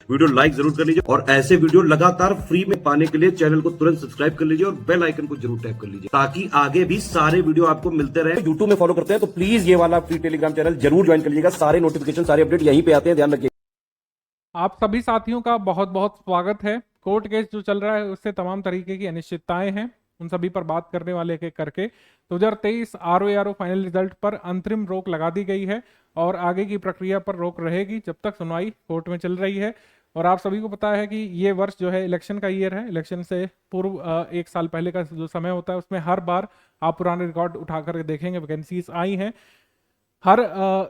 Video like जरूर कर लीजिए और ऐसे वीडियो लगातार फ्री में पाने के लिए चैनल को तुरंत सब्सक्राइब कर लीजिए और बेल आइकन को जरूर टैप कर लीजिए ताकि आगे भी सारे वीडियो आपको मिलते रहे। यूट्यूब में फॉलो करते हैं तो प्लीज ये वाला फ्री टेलीग्राम चैनल जरूर ज्वाइन कर लीजिएगा। सारे नोटिफिकेशन सारे अपडेट यहीं पे आते हैं, ध्यान रखिए। आप सभी साथियों का बहुत बहुत स्वागत है। कोर्ट केस जो चल रहा है उससे तमाम तरीके की अनिश्चितताएं हैं, उन सभी पर बात करने वाले के करके 2023 आरओ फाइनल रिजल्ट पर अंतरिम रोक लगा दी गई है और आगे की प्रक्रिया पर रोक रहेगी जब तक सुनवाई कोर्ट में चल रही है। और आप सभी को पता है कि ये वर्ष जो है इलेक्शन का ईयर है। इलेक्शन से पूर्व एक साल पहले का जो समय होता है उसमें हर बार आप पुराने रिकॉर्ड उठाकर देखेंगे वैकेंसीज आई हैं। हर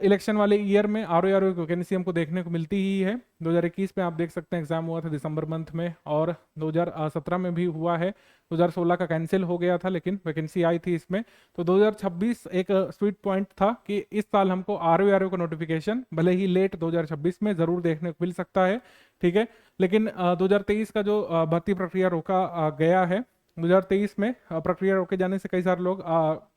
इलेक्शन वाले ईयर में आरओ की वैकेंसी हमको देखने को मिलती ही है। 2021 में आप देख सकते हैं एग्जाम हुआ था दिसंबर मंथ में और 2017 में भी हुआ है। 2016 का कैंसिल हो गया था लेकिन वैकेंसी आई थी इसमें। तो 2026 एक स्वीट पॉइंट था कि इस साल हमको आरओ का नोटिफिकेशन भले ही लेट 2026 में जरूर देखने को मिल सकता है, ठीक है। लेकिन 2023 का जो भर्ती प्रक्रिया रोका गया है, 2023 में प्रक्रिया रोके जाने से कई सारे लोग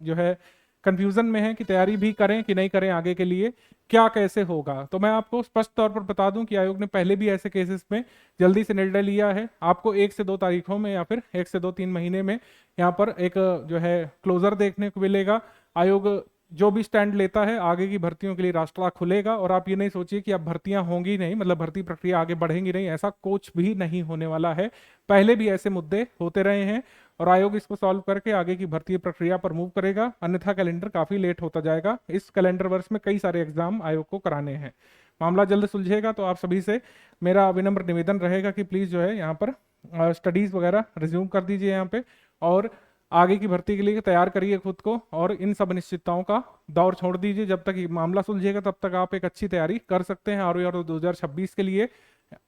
जो है कंफ्यूजन में है कि तैयारी भी करें कि नहीं करें, आगे के लिए क्या कैसे होगा। तो मैं आपको स्पष्ट तौर पर बता दूं कि आयोग ने पहले भी ऐसे केसेस में जल्दी से निर्णय लिया है। आपको 1 से 2 तारीखों में या फिर 1 से 2-3 महीने में यहाँ पर एक जो है क्लोजर देखने को मिलेगा। आयोग जो भी स्टैंड लेता है आगे की भर्तियों के लिए रास्ता खुलेगा। और आप ये नहीं सोचिए कि अब भर्तियां होंगी नहीं, मतलब भर्ती प्रक्रिया आगे बढ़ेंगी नहीं, ऐसा कुछ भी नहीं होने वाला है। पहले भी ऐसे मुद्दे होते रहे हैं और आयोग इसको सॉल्व करके आगे की भर्ती प्रक्रिया पर मूव करेगा, अन्यथा कैलेंडर काफी लेट होता जाएगा। इस कैलेंडर वर्ष में कई सारे एग्जाम आयोग को कराने हैं। मामला जल्द सुलझेगा। तो आप सभी से मेरा विनम्र निवेदन रहेगा कि प्लीज जो है यहाँ पर स्टडीज वगैरह रिज्यूम कर दीजिए यहाँ पे और आगे की भर्ती के लिए तैयार करिए खुद को और इन सब अनिश्चितताओं का दौर छोड़ दीजिए। जब तक ये मामला सुलझेगा तब तक आप एक अच्छी तैयारी कर सकते हैं आरओ 2026 के लिए।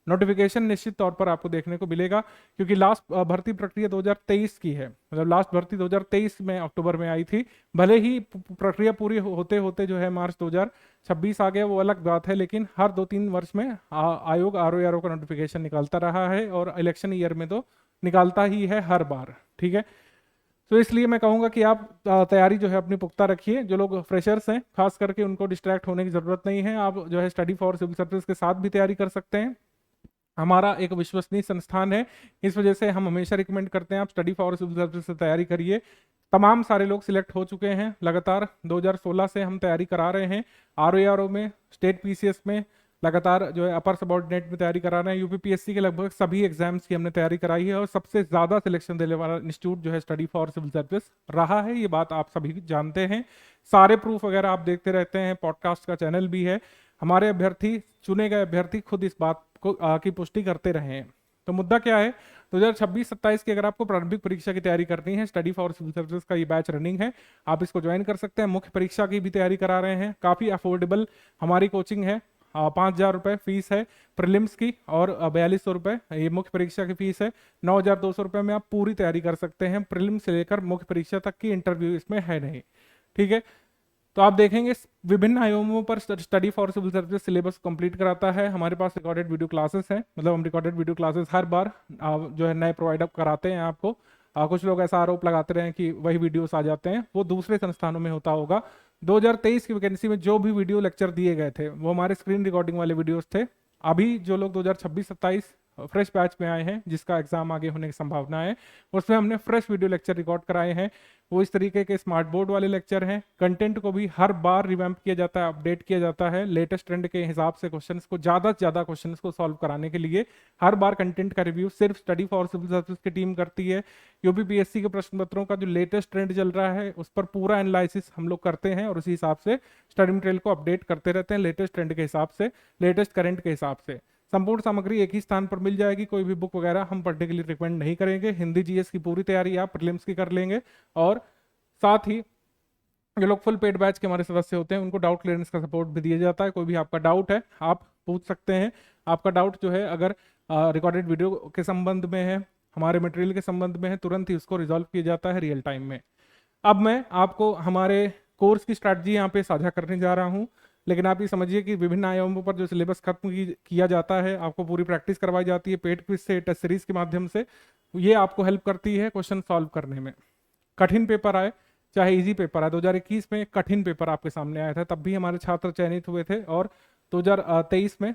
नोटिफिकेशन निश्चित तौर पर आपको देखने को मिलेगा क्योंकि लास्ट भर्ती प्रक्रिया 2023 की है, मतलब लास्ट भर्ती 2023 में अक्टूबर में आई थी। भले ही प्रक्रिया पूरी होते होते जो है मार्च 2026 आ गया, वो अलग बात है, लेकिन हर 2-3 वर्ष में आयोग आरओ का नोटिफिकेशन निकालता रहा है और इलेक्शन ईयर में तो निकालता ही है हर बार, ठीक है। तो इसलिए मैं कहूंगा कि आप तैयारी जो है अपनी पुख्ता रखिए। जो लोग फ्रेशर्स हैं खास करके उनको डिस्ट्रैक्ट होने की जरूरत नहीं है। आप जो है स्टडी फॉर सिविल सर्विस के साथ भी तैयारी कर सकते हैं। हमारा एक विश्वसनीय संस्थान है, इस वजह से हम हमेशा रिकमेंड करते हैं आप स्टडी फॉर सिविल सर्विस से तैयारी करिए। तमाम सारे लोग सिलेक्ट हो चुके हैं, लगातार 2016 से हम तैयारी करा रहे हैं। आरओ में, स्टेट पीसीएस में लगातार जो है अपर सबऑर्डिनेट में तैयारी करा रहे हैं। यूपीपीएससी के लगभग सभी एग्जाम्स की हमने तैयारी कराई है और सबसे ज्यादा सिलेक्शन देने वाला इंस्टीट्यूट जो है स्टडी फॉर सिविल सर्विस रहा है। ये बात आप सभी जानते हैं। सारे प्रूफ वगैरह आप देखते रहते हैं, पॉडकास्ट का चैनल भी है। हमारे अभ्यर्थी, चुने गए अभ्यर्थी खुद इस बात को की पुष्टि करते रहे हैं। तो मुद्दा क्या है, 2026-27 की अगर आपको प्रारंभिक परीक्षा की तैयारी करनी है, स्टडी फॉर सिविल सर्विस का ये बैच रनिंग है, आप इसको ज्वाइन कर सकते हैं। मुख्य परीक्षा की भी तैयारी करा रहे हैं, काफी अफोर्डेबल हमारी कोचिंग है। 5,000 रुपये फीस है प्रीलिम्स की और 4,200 रुपये ये मुख्य परीक्षा की फीस है। 9,200 रुपये में आप पूरी तैयारी कर सकते हैं। प्रीलिम्स से लेकर मुख्य परीक्षा तक की इंटरव्यू इसमें है नहीं, ठीक है। तो आप देखेंगे विभिन्न आयामों पर study for civil service syllabus complete कराता है। हमारे पास रिकॉर्डेड वीडियो क्लासेस हैं, मतलब हम रिकॉर्डेड वीडियो क्लासेस हर बार जो है नए प्रोवाइड अप कराते हैं आपको। कुछ लोग ऐसा आरोप लगाते रहे कि वही वीडियोस आ जाते हैं, वो दूसरे संस्थानों में होता होगा। 2023 की वैकेंसी में जो भी वीडियो लेक्चर दिए गए थे वो हमारे स्क्रीन रिकॉर्डिंग वाले वीडियोस थे। अभी जो लोग 2026-27 फ्रेश बैच में आए हैं, जिसका एग्जाम आगे होने की संभावना है, उसमें हमने फ्रेश वीडियो लेक्चर रिकॉर्ड कराए हैं। वो इस तरीके के स्मार्ट बोर्ड वाले लेक्चर हैं। कंटेंट को भी हर बार रिवैम्प किया जाता है, अपडेट किया जाता है लेटेस्ट ट्रेंड के हिसाब से। क्वेश्चंस को ज़्यादा से ज़्यादा क्वेश्चंस को सॉल्व कराने के लिए हर बार कंटेंट का रिव्यू सिर्फ स्टडी फॉर सिविल सर्विस की टीम करती है। यूपीपीएससी के प्रश्न पत्रों का जो लेटेस्ट ट्रेंड चल रहा है उस पर पूरा एनालिसिस हम लोग करते हैं और उसी हिसाब से स्टडी मटेरियल को अपडेट करते रहते हैं लेटेस्ट ट्रेंड के हिसाब से, लेटेस्ट करंट के हिसाब से। संपूर्ण सामग्री एक ही स्थान पर मिल जाएगी, कोई भी बुक वगैरह हम पढ़ने के लिए रिकमेंड नहीं करेंगे। हिंदी जीएस की पूरी तैयारी आप प्रीलिम्स की कर लेंगे और साथ ही जो लोग फुल पेड बैच के हमारे सदस्य होते हैं उनको डाउट क्लियरेंस का सपोर्ट भी दिया जाता है। कोई भी आपका डाउट है आप पूछ सकते हैं। आपका डाउट जो है अगर रिकॉर्डेड वीडियो के संबंध में है, हमारे मटेरियल के संबंध में है, तुरंत ही उसको रिजॉल्व किया जाता है रियल टाइम में। अब मैं आपको हमारे कोर्स की स्ट्रैटेजी यहाँ पे साझा करने जा रहा हूँ, लेकिन आप ये समझिए कि विभिन्न आयामों पर जो सिलेबस खत्म किया जाता है, आपको पूरी प्रैक्टिस करवाई जाती है पेड क्विज से, टेस्ट सीरीज के माध्यम से। ये आपको हेल्प करती है क्वेश्चन सॉल्व करने में। कठिन पेपर आए चाहे इजी पेपर आए, 2021 में कठिन पेपर आपके सामने आया था, तब भी हमारे छात्र चयनित हुए थे और 2023 में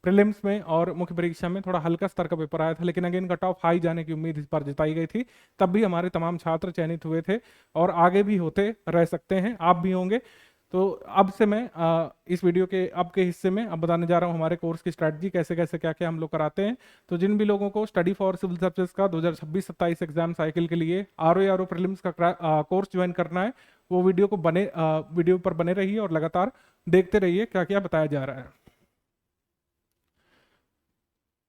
प्रीलिम्स में और मुख्य परीक्षा में थोड़ा हल्का स्तर का पेपर आया था, लेकिन अगेन कट ऑफ हाई जाने की उम्मीद इस बार जताई गई थी। तब भी हमारे तमाम छात्र चयनित हुए थे और आगे भी होते रह सकते हैं, आप भी होंगे। तो अब से मैं इस वीडियो के अब के हिस्से में अब बताने जा रहा हूँ हमारे कोर्स की स्ट्रैटेजी, कैसे कैसे क्या क्या हम लोग कराते हैं। तो जिन भी लोगों को स्टडी फॉर सिविल सर्विसेज का 2026-27 एग्जाम साइकिल के लिए आर ओ प्रीलिम्स का कोर्स ज्वाइन करना है, वो वीडियो पर बने रहिए और लगातार देखते रहिए क्या क्या बताया जा रहा है।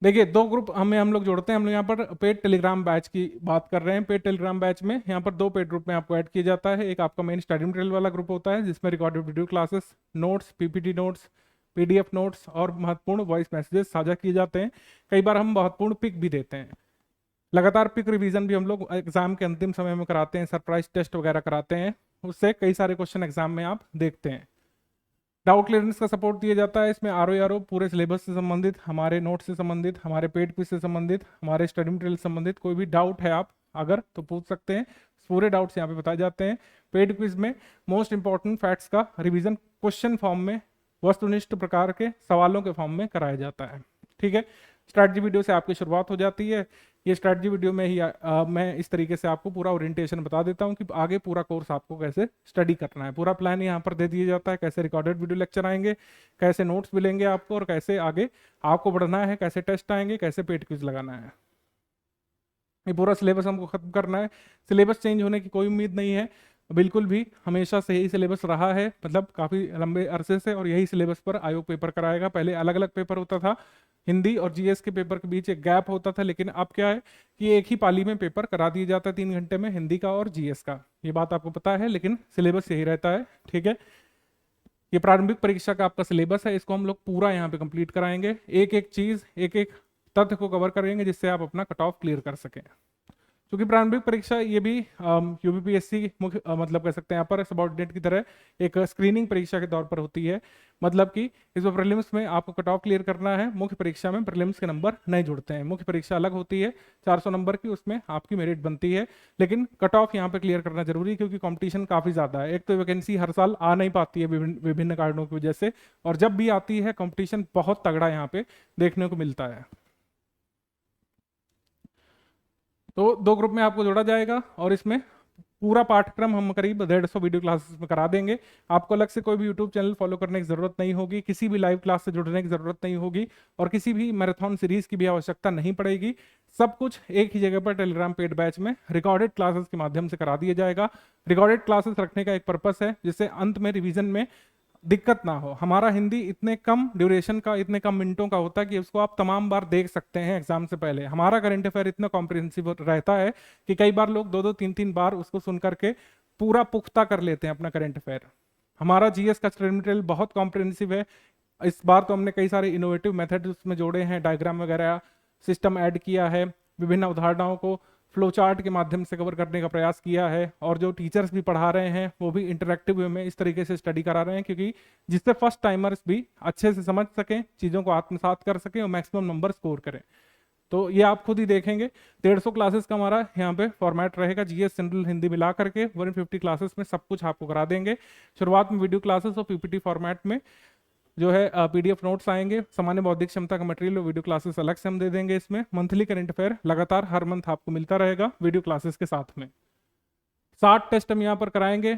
देखिए, दो ग्रुप हम लोग जोड़ते हैं। हम लोग यहाँ पर पेड टेलीग्राम बैच की बात कर रहे हैं। पेड टेलीग्राम बैच में यहाँ पर दो पेड ग्रुप में आपको ऐड किया जाता है। एक आपका मेन स्टडी मटेरियल वाला ग्रुप होता है जिसमें recorded video classes, notes, PPT notes, PDF notes और महत्वपूर्ण वॉइस मैसेजेस साझा किए जाते हैं। कई बार हम महत्वपूर्ण पिक भी देते हैं। लगातार पिक रिवीजन भी हम लोग एग्जाम के अंतिम समय में कराते हैं, सरप्राइज टेस्ट वगैरह कराते हैं, उससे कई सारे क्वेश्चन एग्जाम में आप देखते हैं। डाउट क्लियरेंस का सपोर्ट दिया जाता है इसमें। आर पूरे सिलेबस से संबंधित, हमारे नोट से संबंधित, हमारे पेड क्विज से संबंधित, हमारे स्टडी मटेरियल से संबंधित कोई भी डाउट है आप अगर तो पूछ सकते हैं। पूरे डाउट्स यहाँ पे बताए जाते हैं। पेड क्विज में मोस्ट इंपॉर्टेंट फैक्ट्स का रिवीजन क्वेश्चन फॉर्म में, वस्तुनिष्ठ प्रकार के सवालों के फॉर्म में कराया जाता है। ठीक है, स्ट्रैटेजी वीडियो से आपकी शुरुआत हो जाती है। ये स्ट्रैटेजी वीडियो में ही मैं इस तरीके से आपको पूरा ओरिएंटेशन बता देता हूँ कि आगे पूरा कोर्स आपको कैसे स्टडी करना है। पूरा प्लान यहाँ पर दे दिया जाता है, कैसे रिकॉर्डेड वीडियो लेक्चर आएंगे, कैसे नोट्स मिलेंगे आपको और कैसे आगे आपको बढ़ना है, कैसे टेस्ट आएंगे, कैसे पेड क्विज लगाना है। ये पूरा सिलेबस हमको खत्म करना है। सिलेबस चेंज होने की कोई उम्मीद नहीं है, बिल्कुल भी। हमेशा से यही सिलेबस रहा है, मतलब काफ़ी लंबे अरसे से, और यही सिलेबस पर आयोग पेपर कराएगा। पहले अलग अलग पेपर होता था, हिंदी और जीएस के पेपर के बीच एक गैप होता था, लेकिन अब क्या है कि एक ही पाली में पेपर करा दिया जाता है 3 घंटे में, हिंदी का और जीएस का। ये बात आपको पता है, लेकिन सिलेबस यही रहता है। ठीक है, ये प्रारंभिक परीक्षा का आपका सिलेबस है, इसको हम लोग पूरा यहाँ पे कंप्लीट कराएंगे। एक एक चीज, एक एक तथ्य को कवर करेंगे जिससे आप अपना कट ऑफ क्लियर कर सकें। क्योंकि प्रारंभिक परीक्षा ये भी यूपीपीएससी मुख्य मतलब कह सकते हैं यहाँ पर सबऑर्डिनेट की तरह एक स्क्रीनिंग परीक्षा के तौर पर होती है। मतलब कि इसमें प्रीलिम्स में आपको कट ऑफ क्लियर करना है, मुख्य परीक्षा में प्रीलिम्स के नंबर नहीं जुड़ते हैं। मुख्य परीक्षा अलग होती है 400 नंबर की, उसमें आपकी मेरिट बनती है, लेकिन कट ऑफ यहाँ पे क्लियर करना जरूरी है क्योंकि कॉम्पिटिशन काफ़ी ज़्यादा है। एक तो वैकेंसी हर साल आ नहीं पाती है विभिन्न कारणों की वजह से, और जब भी आती है कॉम्पिटिशन बहुत तगड़ा यहाँ पे देखने को मिलता है। तो दो ग्रुप में आपको जोड़ा जाएगा और इसमें पूरा पाठ्यक्रम हम करीब 150 वीडियो क्लासेस में करा देंगे। आपको अलग से कोई भी यूट्यूब चैनल फॉलो करने की जरूरत नहीं होगी, किसी भी लाइव क्लास से जुड़ने की जरूरत नहीं होगी और किसी भी मैराथन सीरीज की भी आवश्यकता नहीं पड़ेगी। सब कुछ एक ही जगह पर टेलीग्राम पेड बैच में रिकॉर्डेड क्लासेस के माध्यम से करा दिया जाएगा। रिकॉर्डेड क्लासेस रखने का एक पर्पस है जिससे अंत में रिविजन में दिक्कत ना हो। हमारा हिंदी इतने कम ड्यूरेशन का, इतने कम मिनटों का होता है कि उसको आप तमाम बार देख सकते हैं एग्जाम से पहले। हमारा करंट अफेयर इतना कॉम्प्रिहेंसिव रहता है कि कई बार लोग 2-2, 3-3 बार उसको सुन करके पूरा पुख्ता कर लेते हैं अपना करंट अफेयर। हमारा जीएस का स्टडी मटेरियल बहुत कॉम्प्रिहेंसिव है। इस बार तो हमने कई सारे इनोवेटिव मेथड उसमें जोड़े हैं, डायग्राम वगैरह सिस्टम ऐड किया है, विभिन्न उदाहरणों को फ्लो चार्ट के माध्यम से कवर करने का प्रयास किया है, और जो टीचर्स भी पढ़ा रहे हैं वो भी इंटरेक्टिव वे में इस तरीके से स्टडी करा रहे हैं क्योंकि जिससे फर्स्ट टाइमर्स भी अच्छे से समझ सकें, चीज़ों को आत्मसात कर सकें और मैक्सिमम नंबर स्कोर करें। तो ये आप खुद ही देखेंगे। 150 क्लासेस का हमारा यहाँ पे फॉर्मेट रहेगा, जीएस जनरल हिंदी मिला करके 150 क्लासेस में सब कुछ आपको करा देंगे। शुरुआत में वीडियो क्लासेस और पीपीटी फॉर्मेट में जो है पीडीएफ नोट्स आएंगे, सामान्य बौद्धिक क्षमता का मटेरियल और वीडियो क्लासेस अलग से हम दे देंगे। इसमें मंथली करंट अफेयर लगातार हर मंथ आपको मिलता रहेगा वीडियो क्लासेस के साथ में। 60 टेस्ट हम यहाँ पर कराएंगे,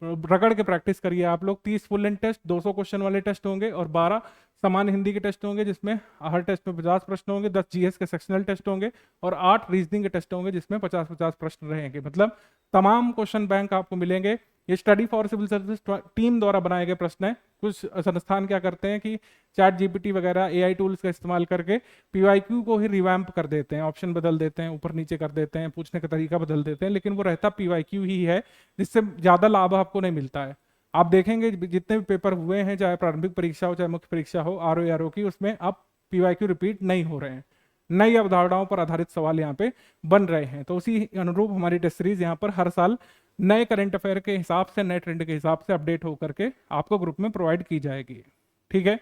रगड़ के प्रैक्टिस करिए आप लोग। 30 फुल लेंथ टेस्ट, 200 क्वेश्चन वाले टेस्ट होंगे और 12 सामान्य हिंदी के टेस्ट होंगे जिसमें हर टेस्ट में 50 प्रश्न होंगे, 10 जीएस के सेक्शनल टेस्ट होंगे और 8 रीजनिंग के टेस्ट होंगे जिसमें 50-50 प्रश्न रहेंगे। मतलब तमाम क्वेश्चन बैंक आपको मिलेंगे। ये study for civil service team द्वारा बनाए गए प्रश्न है। कुछ संस्थान क्या करते हैं कि चैट जीपीटी वगैरह एआई टूल्स का इस्तेमाल करके पीवाईक्यू को ही रिवैम्प कर देते हैं, ऑप्शन बदल देते हैं, ऊपर नीचे कर देते हैं, पूछने का तरीका बदल देते हैं, लेकिन वो रहता पीवाईक्यू ही है, जिससे ज़्यादा लाभ आपको नहीं मिलता है। आप देखेंगे जितने भी पेपर हुए हैं, चाहे प्रारंभिक परीक्षा हो चाहे मुख्य परीक्षा हो आरओ की, उसमें अब पीवाईक्यू रिपीट नहीं हो रहे हैं, नई अवधारणाओं पर आधारित सवाल यहाँ पे बन रहे हैं। तो उसी अनुरूप हमारी टेस्ट सीरीज यहाँ पर हर साल नए करंट अफेयर के हिसाब से, नए ट्रेंड के हिसाब से अपडेट होकर के आपको ग्रुप में प्रोवाइड की जाएगी। ठीक है,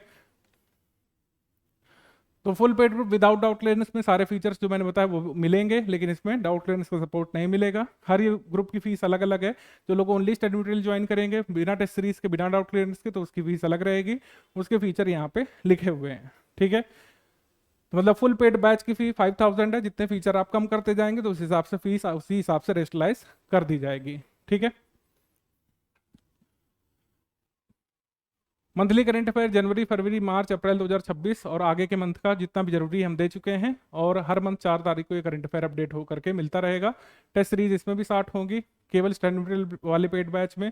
तो full paid group without doubt clearance में सारे फीचर्स जो मैंने बताया वो मिलेंगे, लेकिन इसमें डाउट क्लियरेंस का सपोर्ट नहीं मिलेगा। हर ये ग्रुप की फीस अलग अलग है। जो लोग ओनली स्टडी मटेरियल ज्वाइन करेंगे बिना टेस्ट सीरीज के, बिना डाउट क्लियरेंस के, तो उसकी फीस अलग रहेगी। उसके फीचर यहाँ पे लिखे हुए हैं। ठीक है, तो मतलब फुल पेड बैच की फी 5000 है। जितने फीचर आप कम करते जाएंगे तो उस हिसाब से फीस उसी हिसाब से रेस्टलाइज कर दी जाएगी। ठीक है, मंथली करंट अफेयर जनवरी फरवरी मार्च अप्रैल 2026 और आगे के मंथ का जितना भी जरूरी है हम दे चुके हैं, और हर मंथ 4 तारीख को ये करंट अफेयर अपडेट हो करके मिलता रहेगा। टेस्ट सीरीज इसमें भी स्टार्ट होगी, केवल स्टैंडर्ड वाले पेड बैच में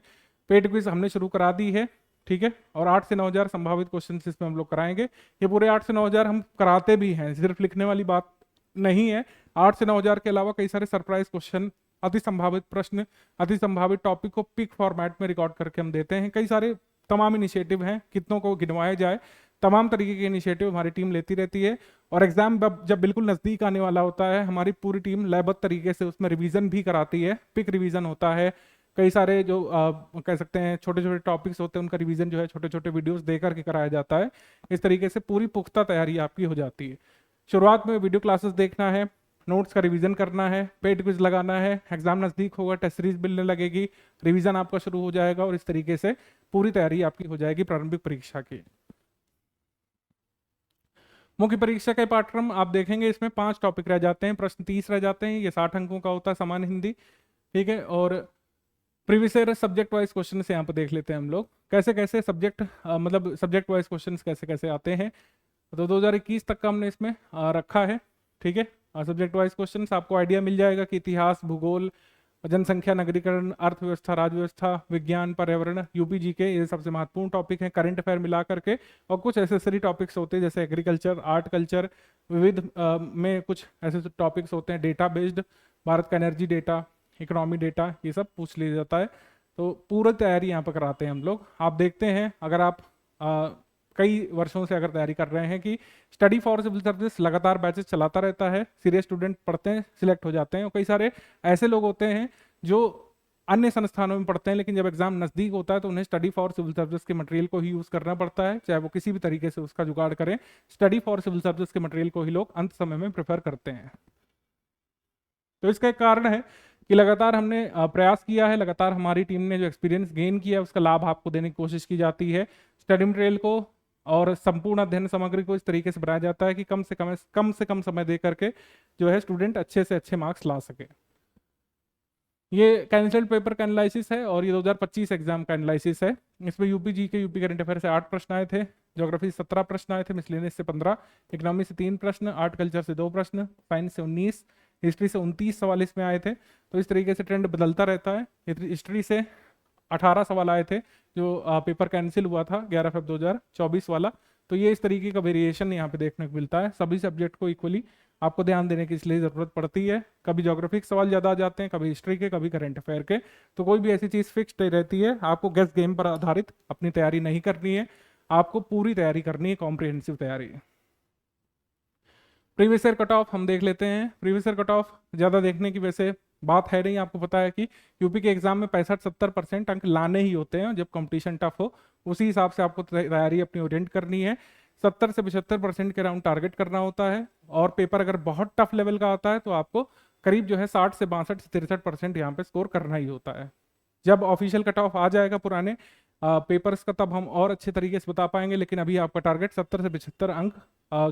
पेड क्विज हमने शुरू करा दी है। ठीक है, और 8 से 9 हज़ार संभावित क्वेश्चन इसमें हम लोग कराएंगे। ये पूरे 8 से 9 हज़ार हम कराते भी हैं, सिर्फ लिखने वाली बात नहीं है। 8 से 9 हज़ार के अलावा कई सारे सरप्राइज क्वेश्चन, अति संभावित प्रश्न, अति संभावित टॉपिक को पिक फॉर्मेट में रिकॉर्ड करके हम देते हैं। कई सारे तमाम इनिशिएटिव हैं, कितनों को गिनवाया जाए, तमाम तरीके के इनिशिएटिव हमारी टीम लेती रहती है। और एग्जाम जब बिल्कुल नज़दीक आने वाला होता है, हमारी पूरी टीम लयबद्ध तरीके से उसमें रिवीजन भी कराती है। पिक रिवीजन होता है, कई सारे जो कह सकते हैं छोटे छोटे टॉपिक्स होते हैं उनका रिवीजन जो है छोटे छोटे वीडियोस दे करके कराया जाता है। इस तरीके से पूरी पुख्ता तैयारी आपकी हो जाती है। शुरुआत में वीडियो क्लासेस देखना है, नोट्स का रिवीजन करना है, पेड क्विज लगाना है, एग्जाम नज़दीक होगा टेस्ट सीरीज मिलने लगेगी, रिवीजन आपका शुरू हो जाएगा, और इस तरीके से पूरी तैयारी आपकी हो जाएगी प्रारंभिक परीक्षा की। मुख्य परीक्षा के पाठ्यक्रम आप देखेंगे, इसमें 5 टॉपिक रह जाते हैं, प्रश्न 30 रह जाते हैं, ये 60 अंकों का होता है सामान्य हिंदी। ठीक है, और previous year subject wise question यहाँ पर देख लेते हैं हम लोग कैसे कैसे सब्जेक्ट मतलब सब्जेक्ट वाइज क्वेश्चन कैसे कैसे आते हैं। तो 2021 तक का हमने इसमें रखा है। ठीक है, सब्जेक्ट वाइज क्वेश्चन आपको आइडिया मिल जाएगा कि इतिहास, भूगोल, जनसंख्या, नगरीकरण, अर्थव्यवस्था, राज्यव्यवस्था, विज्ञान, पर्यावरण, यूपी जी के, ये सबसे महत्वपूर्ण टॉपिक हैं करंट अफेयर मिला करके। और कुछ एसेसरी टॉपिक्स होते हैं जैसे एग्रीकल्चर, आर्ट कल्चर, विविध में कुछ ऐसे टॉपिक्स होते हैं, डेटा बेस्ड, भारत का एनर्जी डेटा, इकोनॉमी डेटा, ये सब पूछ लिया जाता है। तो पूरी तैयारी यहाँ पर कराते हैं हम लोग। आप देखते हैं अगर आप कई वर्षों से अगर तैयारी कर रहे हैं कि स्टडी फॉर सिविल सर्विस लगातार बैचेस चलाता रहता है, सीरियस स्टूडेंट पढ़ते हैं, सिलेक्ट हो जाते हैं, और कई सारे ऐसे लोग होते हैं जो अन्य संस्थानों में पढ़ते हैं लेकिन जब एग्जाम नज़दीक होता है तो उन्हें स्टडी फॉर सिविल सर्विस के मटेरियल को ही यूज़ करना पड़ता है, चाहे वो किसी भी तरीके से उसका जुगाड़ करें। स्टडी फॉर सिविल सर्विस के मटेरियल को ही लोग अंत समय में प्रेफर करते हैं। तो इसका एक कारण है कि लगातार हमने प्रयास किया है, लगातार हमारी टीम ने जो एक्सपीरियंस गेन किया है उसका लाभ आपको देने की कोशिश की जाती है। स्टडी मटेरियल को और संपूर्ण अध्ययन सामग्री को इस तरीके से बनाया जाता है कि कम से कम समय दे करके जो है स्टूडेंट अच्छे से अच्छे मार्क्स ला सके। ये कैंसल्ड पेपर का एनालिसिस है और ये 2025 एग्जाम का एनालिसिस है। इसमें यूपी जी के, यूपी करंट अफेयर से 8 प्रश्न आए थे, ज्योग्राफी 17 प्रश्न आए थे, मिसलेनियस से 15, इकोनॉमी से 3 प्रश्न, आर्ट कल्चर से 2 प्रश्न, साइंस से 19, हिस्ट्री से 29 सवाल इसमें आए थे। तो इस तरीके से ट्रेंड बदलता रहता है। हिस्ट्री से 18 सवाल आए थे जो पेपर कैंसिल हुआ था 11 फरवरी 2024 वाला। तो ये इस तरीके का वेरिएशन यहाँ पे देखने को मिलता है। सभी सब्जेक्ट को इक्वली आपको ध्यान देने की इसलिए ज़रूरत पड़ती है। कभी ज्योग्राफिक सवाल ज़्यादा आ जाते हैं, कभी हिस्ट्री के, कभी करंट अफेयर के। तो कोई भी ऐसी चीज़ फिक्स्ड रहती है, आपको गेस गेम पर आधारित अपनी तैयारी नहीं करनी है, आपको पूरी तैयारी करनी है, कॉम्प्रिहेंसिव तैयारी। प्रीवियस ईयर कट ऑफ हम देख लेते हैं। प्रीवियस ईयर कट ऑफ ज़्यादा देखने की वैसे बात है नहीं, आपको पता है कि यूपी के एग्जाम में 65-70% अंक लाने ही होते हैं जब कंपटीशन टफ हो। उसी हिसाब से आपको तैयारी अपनी ओरिएंट करनी है। 70 से 75% के राउंड टारगेट करना होता है, और पेपर अगर बहुत टफ लेवल का आता है तो आपको करीब जो है 60 से 62 से 63% यहाँ पे स्कोर करना ही होता है। जब ऑफिशियल कट ऑफ आ जाएगा पुराने पेपर्स का तब हम और अच्छे तरीके से बता पाएंगे, लेकिन अभी आपका टारगेट 70 से 75 अंक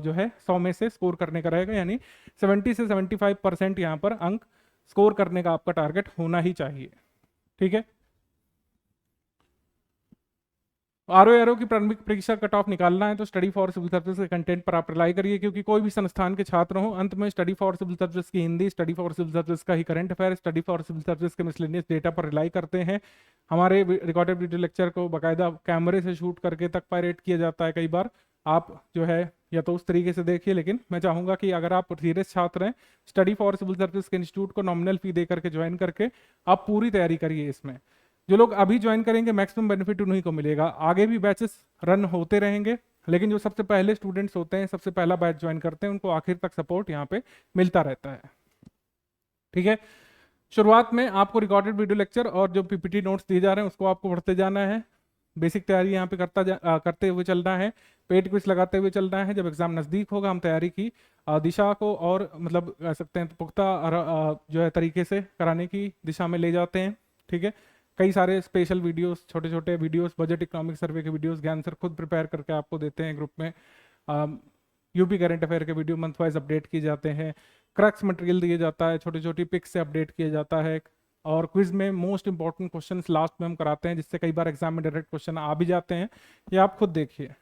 जो है 100 में से स्कोर करने का रहेगा, यानी 70 से 75% यहाँ पर अंक स्कोर करने का आपका टारगेट होना ही चाहिए। ठीक है, आरओ की प्रारंभिक परीक्षा कट ऑफ निकालना है तो स्टडी फॉर सिविल सर्विस के कंटेंट पर आप रिलाई करिए, क्योंकि कोई भी संस्थान के छात्र हो अंत में स्टडी फॉर सिविल सर्विस की Hindi, study for civil service का ही current affair, study for civil service के मिसलेनियस डेटा पर रिलाई करते हैं। हमारे रिकॉर्डेड वीडियो लेक्चर को बाकायदा कैमरे से शूट करके तक पायरेट किया जाता है कई बार। आप जो है या तो उस तरीके से देखिए, लेकिन मैं चाहूँगा कि अगर आप सीरियस छात्र हैं, स्टडी फॉर सिविल सर्विस के इंस्टीट्यूट को नॉमिनल फी दे करके ज्वाइन करके आप पूरी तैयारी करिए। इसमें जो लोग अभी ज्वाइन करेंगे मैक्सिमम बेनिफिट उन्हीं को मिलेगा। आगे भी बैचेस रन होते रहेंगे, लेकिन जो सबसे पहले स्टूडेंट्स होते हैं, सबसे पहला बैच ज्वाइन करते हैं, उनको आखिर तक सपोर्ट यहाँ पे मिलता रहता है। ठीक है, शुरुआत में आपको रिकॉर्डेड वीडियो लेक्चर और जो पीपीटी नोट्स दिए जा रहे हैं उसको आपको पढ़ते जाना है। बेसिक तैयारी यहाँ पे करते हुए चलना है, पेड क्विज लगाते हुए चलना है। जब एग्जाम नज़दीक होगा हम तैयारी की दिशा को और मतलब कह सकते हैं पुख्ता जो है तरीके से कराने की दिशा में ले जाते हैं। ठीक है, कई सारे स्पेशल वीडियोस, छोटे छोटे वीडियोस, बजट इकोनॉमिक सर्वे के वीडियोस ज्ञान सर खुद प्रिपेयर करके आपको देते हैं ग्रुप में। यूपी करंट अफेयर के वीडियो मंथ वाइज अपडेट किए जाते हैं, क्रक्स मटेरियल दिया जाता है, छोटी छोटी पिक्स से अपडेट किया जाता है, और क्विज में मोस्ट इंपॉर्टेंट क्वेश्चंस लास्ट में हम कराते हैं, जिससे कई बार एग्जाम में डायरेक्ट क्वेश्चन आ भी जाते हैं। ये आप खुद देखिए।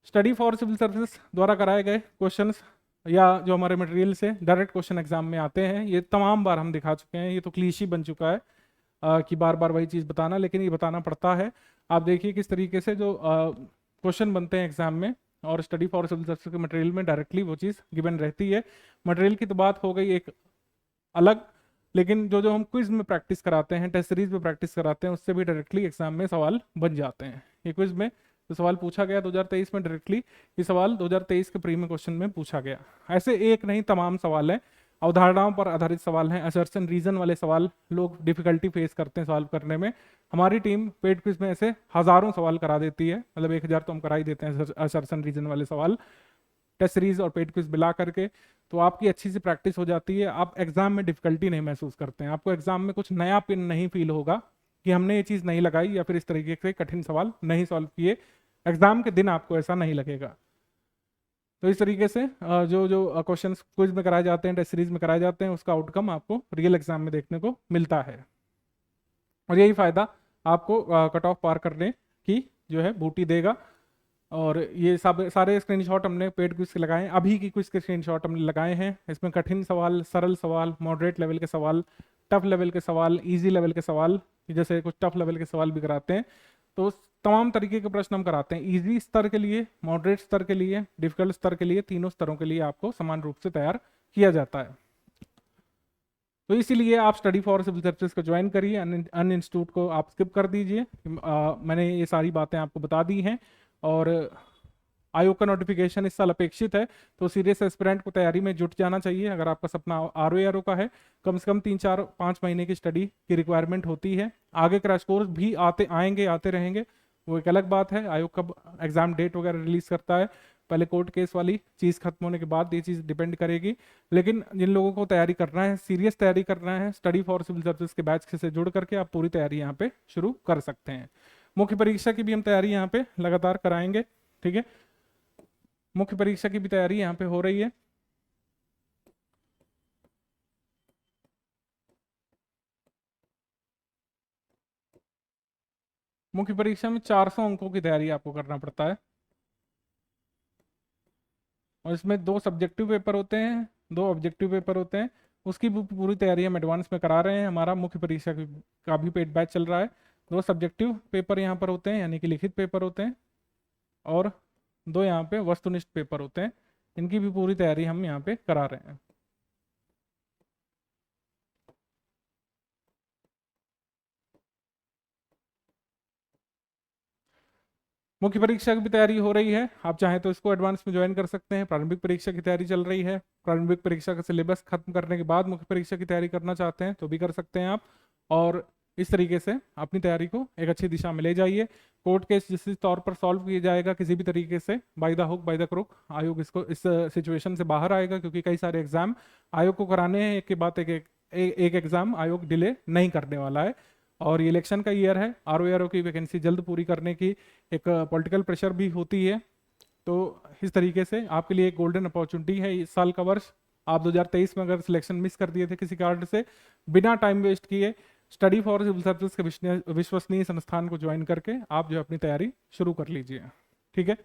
स्टडी फॉर सिविल सर्विसेज द्वारा कराए गए क्वेश्चंस या जो हमारे मटेरियल से डायरेक्ट क्वेश्चन एग्जाम में आते हैं, ये तमाम बार हम दिखा चुके हैं, ये तो क्लीशी बन चुका है कि बार बार वही चीज़ बताना, लेकिन ये बताना पड़ता है। आप देखिए किस तरीके से जो क्वेश्चन बनते हैं एग्जाम में, और स्टडी फॉर सिविल सर्विसेज के मटेरियल में डायरेक्टली वो चीज़ गिवन रहती है। मटेरियल की तो बात हो गई एक अलग, लेकिन जो जो हम क्विज में प्रैक्टिस कराते हैं, टेस्ट सीरीज में प्रैक्टिस कराते हैं, उससे भी डायरेक्टली एग्जाम में सवाल बन जाते हैं। ये क्विज में जो सवाल पूछा गया 2023 में, डायरेक्टली ये सवाल 2023 के प्रीमियम क्वेश्चन में पूछा गया। ऐसे एक नहीं, तमाम सवाल हैं, अवधारणाओं पर आधारित सवाल हैं, असर्शन रीजन वाले सवाल लोग डिफिकल्टी फेस करते हैं सॉल्व करने में। हमारी टीम पेड क्विज में ऐसे हजारों सवाल करा देती है, मतलब 1000 तो हम करा ही देते हैं असर्शन रीजन वाले सवाल, टेस्ट सीरीज और पेड क्विज मिला करके। तो आपकी अच्छी सी प्रैक्टिस हो जाती है, आप एग्जाम में डिफिकल्टी नहीं महसूस करते हैं, आपको एग्जाम में कुछ नया पिन नहीं फील होगा कि हमने ये चीज़ नहीं लगाई या फिर इस तरीके से कठिन सवाल नहीं सॉल्व किए। एग्जाम के दिन आपको ऐसा नहीं लगेगा। तो इस तरीके से जो जो क्वेश्चन क्विज में कराए जाते हैं, टेस्ट सीरीज में कराए जाते हैं, उसका आउटकम आपको रियल एग्जाम में देखने को मिलता है, और यही फायदा आपको कट ऑफ पार करने की जो है बूटी देगा। और ये सब सारे स्क्रीनशॉट हमने पेड क्विज के लगाए हैं, अभी की क्विज के स्क्रीनशॉट हमने लगाए हैं। इसमें कठिन सवाल, सरल सवाल, मॉडरेट लेवल के सवाल, टफ लेवल के सवाल, इजी लेवल के सवाल, जैसे कुछ टफ लेवल के सवाल भी कराते हैं। तो तमाम तरीके के प्रश्न हम कराते हैं, इजी स्तर के लिए, मॉडरेट स्तर के लिए, डिफिकल्ट स्तर के लिए, तीनों स्तरों के लिए आपको समान रूप से तैयार किया जाता है। तो इसीलिए आप स्टडी फॉर सिविल सर्विसेज को ज्वाइन करिए, अन इंस्टीट्यूट को आप स्किप कर दीजिए। मैंने ये सारी बातें आपको बता दी हैं, और आयोग का नोटिफिकेशन इस साल अपेक्षित है, तो सीरियस एस्पिरेंट को तैयारी में जुट जाना चाहिए। अगर आपका सपना आरओ का है, कम से कम 3-4-5 महीने की स्टडी की रिक्वायरमेंट होती है। आगे क्रैश कोर्स भी आते रहेंगे, वो एक अलग बात है। आयोग कब एग्जाम डेट वगैरह रिलीज करता है, पहले कोर्ट केस वाली चीज़ खत्म होने के बाद ये चीज़ डिपेंड करेगी। लेकिन जिन लोगों को तैयारी करना है, सीरियस तैयारी करना है, स्टडी फॉर सिविल सर्विसेज के बैच से जुड़ करके आप पूरी तैयारी यहाँ पे शुरू कर सकते हैं। मुख्य परीक्षा की भी हम तैयारी यहाँ पे लगातार कराएंगे, ठीक है। मुख्य परीक्षा की भी तैयारी यहाँ पे हो रही है। मुख्य परीक्षा में 400 अंकों की तैयारी आपको करना पड़ता है, और इसमें 2 सब्जेक्टिव पेपर होते हैं, 2 ऑब्जेक्टिव पेपर होते हैं। उसकी पूरी तैयारी हम एडवांस में करा रहे हैं। हमारा मुख्य परीक्षा का भी पेड बैच चल रहा है। 2 सब्जेक्टिव पेपर यहाँ पर होते हैं, यानी कि लिखित पेपर होते हैं, और 2 यहाँ पे वस्तुनिष्ठ पेपर होते हैं। इनकी भी पूरी तैयारी हम यहाँ पे करा रहे हैं। मुख्य परीक्षा की भी तैयारी हो रही है, आप चाहें तो इसको एडवांस में ज्वाइन कर सकते हैं। प्रारंभिक परीक्षा की तैयारी चल रही है, प्रारंभिक परीक्षा का सिलेबस खत्म करने के बाद मुख्य परीक्षा की तैयारी करना चाहते हैं तो भी कर सकते हैं आप। और इस तरीके से अपनी तैयारी को एक अच्छी दिशा में ले जाइए। कोर्ट केस जिस तौर पर सॉल्व किया जाएगा किसी भी तरीके से, by the hook by the crook, आयोग इसको इस सिचुएशन से बाहर आएगा, क्योंकि कई सारे एग्जाम आयोग को कराने हैं, एक के बाद एक एग्जाम आयोग डिले नहीं करने वाला है। और ये इलेक्शन का ईयर है, आरओ की वैकेंसी जल्द पूरी करने की एक पॉलिटिकल प्रेशर भी होती है। तो इस तरीके से आपके लिए एक गोल्डन अपॉर्चुनिटी है इस साल का वर्ष। आप 2023 में अगर सिलेक्शन मिस कर दिए थे किसी कारण से, बिना टाइम वेस्ट किए स्टडी फॉर सिविल सर्विसेज के विश्वसनीय संस्थान को ज्वाइन करके आप जो अपनी तैयारी शुरू कर लीजिए, ठीक है।